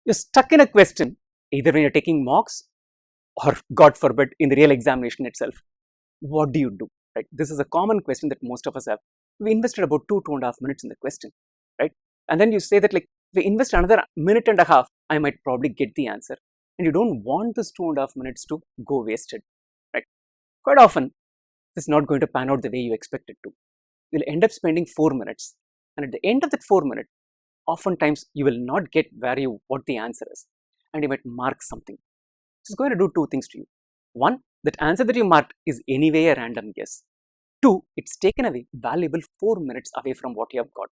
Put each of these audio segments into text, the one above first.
You're stuck in a question, either when you're taking mocks or, God forbid, in the real examination itself. What do you do? Right? This is a common question that most of us have. We invested about 2.5 minutes in the question, right? And then you say that, like, if we invest another minute and a half, I might probably get the answer. And you don't want this 2.5 minutes to go wasted, right? Quite often, this is not going to pan out the way you expect it to. You'll end up spending 4 minutes. And at the end of that 4 minutes, oftentimes you will not get what the answer is. And you might mark something. It's going to do two things to you. One, that answer that you marked is anyway a random guess. Two, it's taken away valuable 4 minutes away from what you have got.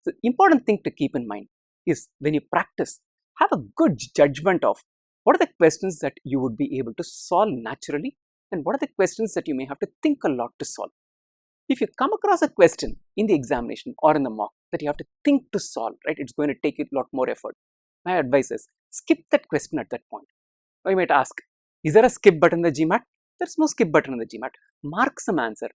The important thing to keep in mind is when you practice, have a good judgment of what are the questions that you would be able to solve naturally and what are the questions that you may have to think a lot to solve. If you come across a question in the examination or in the mock that you have to think to solve, right, it's going to take you a lot more effort. My advice is skip that question at that point. Or you might ask, is there a skip button in the GMAT? There's no skip button in the GMAT. Mark some answer.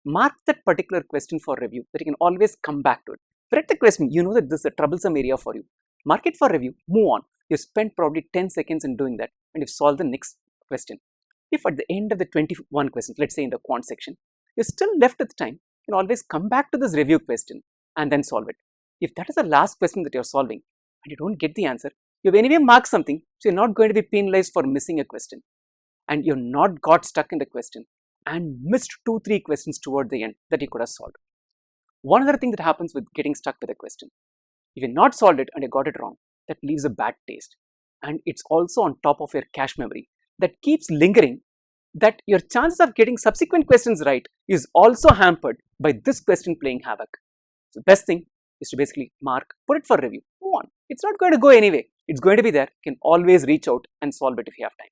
Mark that particular question for review that you can always come back to it. Read the question, you know that this is a troublesome area for you. Mark it for review, move on. You spend probably 10 seconds in doing that and you've solved the next question. If at the end of the 21 questions, let's say in the quant section, you're still left with time, you can always come back to this review question and then solve it. If that is the last question that you're solving and you don't get the answer, you've anyway marked something, so you're not going to be penalized for missing a question. And you're not got stuck in the question and missed 2-3 questions toward the end that you could have solved. One other thing that happens with getting stuck with a question, if you've not solved it and you got it wrong, that leaves a bad taste. And it's also on top of your cache memory that keeps lingering, that your chances of getting subsequent questions right is also hampered by this question playing havoc. So the best thing is to basically mark, put it for review, move on. It's not going to go anyway. It's going to be there. You can always reach out and solve it if you have time.